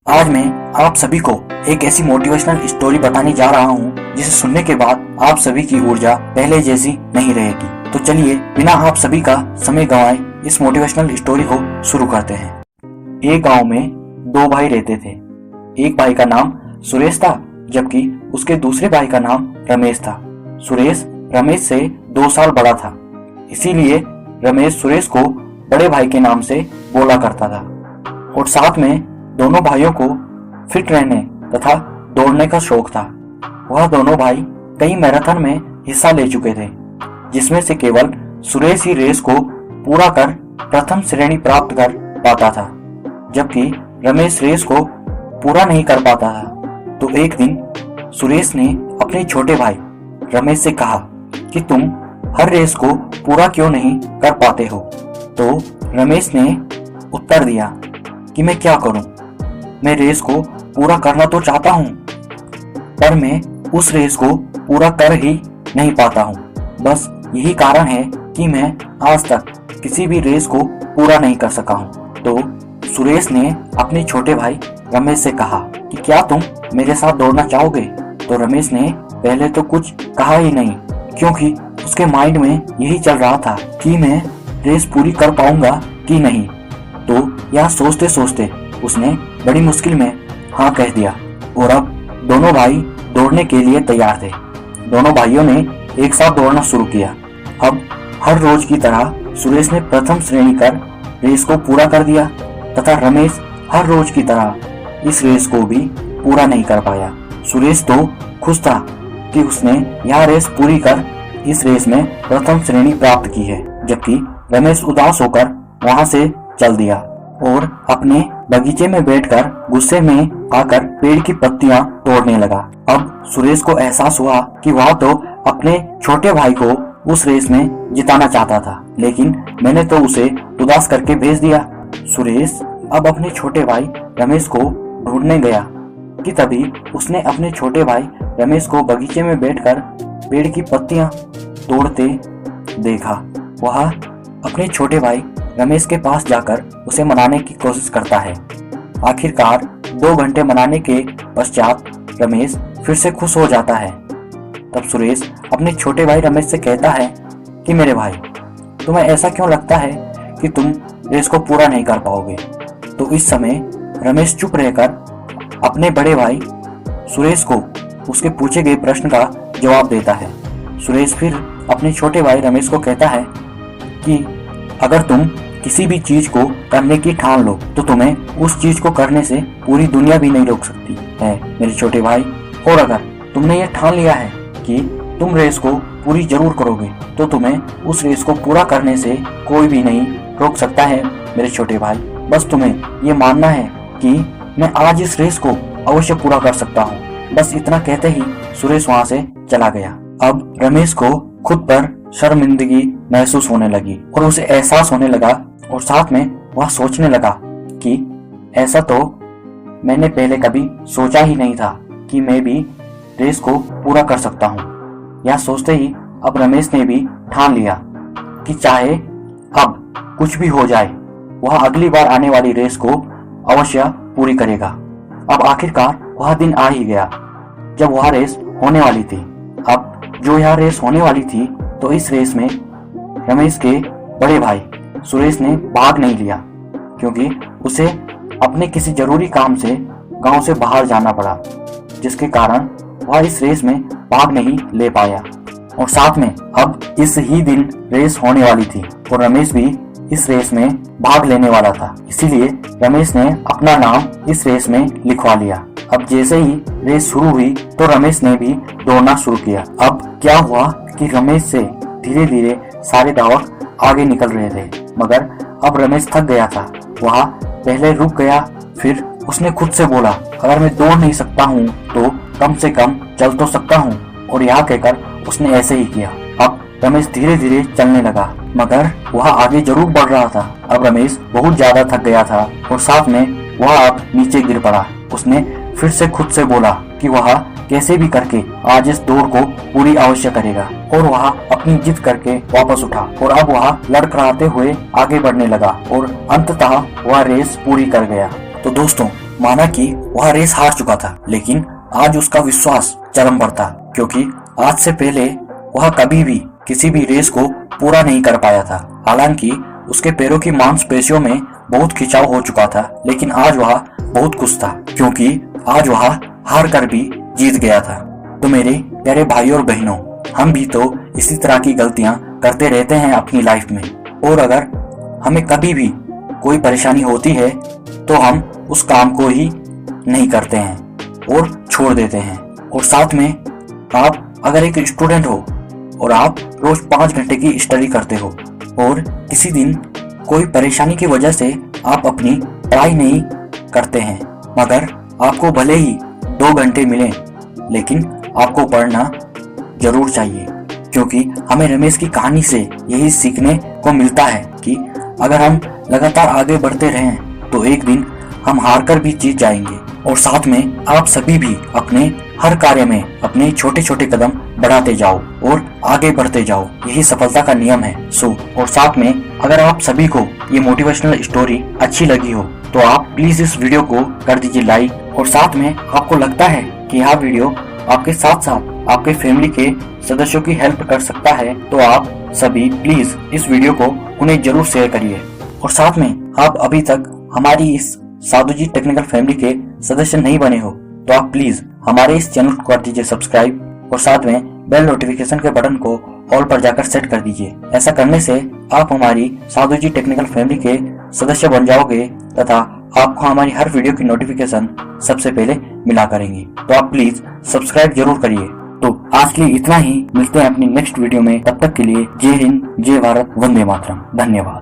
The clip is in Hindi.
आज मैं आप सभी को एक ऐसी मोटिवेशनल स्टोरी बताने जा रहा हूँ जिसे सुनने के बाद आप सभी की ऊर्जा पहले जैसी नहीं रहेगी। तो चलिए बिना आप सभी का समय गंवाए इस मोटिवेशनल स्टोरी को शुरू करते हैं। एक गांव में दो भाई रहते थे। एक भाई का नाम सुरेश था जबकि उसके दूसरे भाई का नाम रमेश था। सुरेश रमेश से 2 साल बड़ा था, इसीलिए रमेश सुरेश को बड़े भाई के नाम से बोला करता था। और साथ में दोनों भाइयों को फिट रहने तथा दौड़ने का शौक था। वह दोनों भाई कई मैराथन में हिस्सा ले चुके थे, जिसमें से केवल सुरेश ही रेस को पूरा कर प्रथम श्रेणी प्राप्त कर पाता था, जबकि रमेश रेस को पूरा नहीं कर पाता था। तो एक दिन सुरेश ने अपने छोटे भाई रमेश से कहा कि तुम हर रेस को पूरा क्यों नहीं कर पाते हो। तो रमेश ने उत्तर दिया कि मैं क्या करूं, मैं रेस को पूरा करना तो चाहता हूं, पर मैं उस रेस को पूरा कर ही नहीं पाता हूं। बस यही कारण है कि मैं आज तक किसी भी रेस को पूरा नहीं कर सका हूं। तो सुरेश ने अपने छोटे भाई रमेश से कहा कि क्या तुम मेरे साथ दौड़ना चाहोगे। तो रमेश ने पहले तो कुछ कहा ही नहीं, क्योंकि उसके माइंड में यही चल रहा था कि मैं रेस पूरी कर पाऊंगा कि नहीं। तो यह सोचते सोचते उसने बड़ी मुश्किल में हाँ कह दिया और अब दोनों भाई दौड़ने के लिए तैयार थे। दोनों भाइयों ने एक साथ दौड़ना शुरू किया। अब हर रोज की तरह सुरेश ने प्रथम श्रेणी कर रेस को पूरा कर दिया तथा रमेश हर रोज की तरह इस रेस को भी पूरा नहीं कर पाया। सुरेश तो खुश था कि उसने यह रेस पूरी कर इस रेस में प्रथम श्रेणी प्राप्त की है, जबकि रमेश उदास होकर वहां से चल दिया और अपने बगीचे में बैठकर गुस्से में आकर पेड़ की पत्तियां तोड़ने लगा। अब सुरेश को एहसास हुआ कि वह तो अपने छोटे भाई को उस रेस में जिताना चाहता था, लेकिन मैंने तो उसे उदास करके भेज दिया। सुरेश अब अपने छोटे भाई रमेश को ढूंढने गया कि तभी उसने अपने छोटे भाई रमेश को बगीचे में बैठकर पेड़ की पत्तियां तोड़ते देखा। वह अपने छोटे भाई रमेश के पास जाकर उसे मनाने की कोशिश करता है। आखिरकार 2 घंटे मनाने के पश्चात रमेश फिर से खुश हो जाता है। तब सुरेश अपने छोटे भाई रमेश से कहता है कि मेरे भाई, तुम्हें ऐसा क्यों लगता है कि तुम रेस को पूरा नहीं कर पाओगे। तो इस समय रमेश चुप रहकर अपने बड़े भाई सुरेश को उसके पूछे गए प्रश्न का जवाब देता है। सुरेश फिर अपने छोटे भाई रमेश को कहता है कि अगर तुम किसी भी चीज को करने की ठान लो तो तुम्हें उस चीज को करने से पूरी दुनिया भी नहीं रोक सकती है मेरे छोटे भाई। और अगर तुमने ये ठान लिया है कि तुम रेस को पूरी जरूर करोगे तो तुम्हें उस रेस को पूरा करने से कोई भी नहीं रोक सकता है मेरे छोटे भाई। बस तुम्हें ये मानना है कि मैं आज इस रेस को अवश्य पूरा कर सकता हूँ। बस इतना कहते ही सुरेश वहाँ से चला गया। अब रमेश को खुद पर शर्मिंदगी महसूस होने लगी और उसे एहसास होने लगा और साथ में वह सोचने लगा कि ऐसा तो मैंने पहले कभी सोचा ही नहीं था कि मैं भी रेस को पूरा कर सकता हूँ। यह सोचते ही अब रमेश ने भी ठान लिया कि चाहे अब कुछ भी हो जाए वह अगली बार आने वाली रेस को अवश्य पूरी करेगा। अब आखिरकार वह दिन आ ही गया जब वह रेस होने वाली थी। अब जो यह रेस होने वाली थी तो इस रेस में रमेश के बड़े भाई सुरेश ने भाग नहीं लिया, क्योंकि उसे अपने किसी जरूरी काम से गांव से बाहर जाना पड़ा, जिसके कारण वह इस रेस में भाग नहीं ले पाया। और साथ में अब इस ही दिन रेस होने वाली थी और रमेश भी इस रेस में भाग लेने वाला था, इसीलिए रमेश ने अपना नाम इस रेस में लिखवा लिया। अब जैसे ही रेस शुरू हुई तो रमेश ने भी दौड़ना शुरू किया। अब क्या हुआ कि रमेश से धीरे धीरे सारे धावक आगे निकल रहे थे, मगर अब रमेश थक गया था। वह पहले रुक गया, फिर उसने खुद से बोला, अगर मैं दौड़ नहीं सकता हूँ तो कम से कम चल तो सकता हूँ। और यह कहकर उसने ऐसे ही किया। अब रमेश धीरे धीरे चलने लगा, मगर वह आगे जरूर बढ़ रहा था। अब रमेश बहुत ज्यादा थक गया था और साथ में वह अब नीचे गिर पड़ा। उसने फिर से खुद से बोला कि वह कैसे भी करके आज इस दौड़ को पूरी अवश्य करेगा और वह अपनी जिद करके वापस उठा और अब वह लड़खड़ाते हुए आगे बढ़ने लगा और अंततः वह रेस पूरी कर गया। तो दोस्तों, माना कि वह रेस हार चुका था, लेकिन आज उसका विश्वास चरम पर था, क्योंकि आज से पहले वह कभी भी किसी भी रेस को पूरा नहीं कर पाया था। हालांकि उसके पैरों की मांसपेशियों में बहुत खिंचाव हो चुका था, लेकिन आज वह बहुत खुश था, क्योंकि आज वह हार कर भी जीत गया था। तो मेरे प्यारे भाई और बहनों, हम भी तो इसी तरह की गलतियां करते रहते हैं अपनी लाइफ में, और अगर हमें कभी भी कोई परेशानी होती है तो हम उस काम को ही नहीं करते हैं और छोड़ देते हैं। और साथ में आप अगर एक स्टूडेंट हो और आप रोज 5 घंटे की स्टडी करते हो और किसी दिन कोई परेशानी की वजह से आप अपनी पढ़ाई नहीं करते हैं, मगर आपको भले ही 2 घंटे मिले, लेकिन आपको पढ़ना जरूर चाहिए, क्योंकि हमें रमेश की कहानी से यही सीखने को मिलता है कि अगर हम लगातार आगे बढ़ते रहें तो एक दिन हम हारकर भी जीत जाएंगे। और साथ में आप सभी भी अपने हर कार्य में अपने छोटे छोटे कदम बढ़ाते जाओ और आगे बढ़ते जाओ, यही सफलता का नियम है। और साथ में अगर आप सभी को ये मोटिवेशनल स्टोरी अच्छी लगी हो तो आप प्लीज इस वीडियो को कर दीजिए लाइक, और साथ में आपको लगता है कि यह वीडियो आपके साथ साथ आपके फैमिली के सदस्यों की हेल्प कर सकता है तो आप सभी प्लीज इस वीडियो को उन्हें जरूर शेयर करिए। और साथ में आप अभी तक हमारी इस साधु जी टेक्निकल फैमिली के सदस्य नहीं बने हो तो आप प्लीज हमारे इस चैनल को कर दीजिए सब्सक्राइब, और साथ में बेल नोटिफिकेशन के बटन को ऑल पर जाकर सेट कर दीजिए। ऐसा करने से आप हमारी साधु जी टेक्निकल फैमिली के सदस्य बन जाओगे तथा आपको हमारी हर वीडियो की नोटिफिकेशन सबसे पहले मिला करेंगी। तो आप प्लीज सब्सक्राइब जरूर करिए। तो आज के लिए इतना ही, मिलते हैं अपनी नेक्स्ट वीडियो में, तब तक के लिए जय हिंद, जय भारत, वंदे मातरम, धन्यवाद।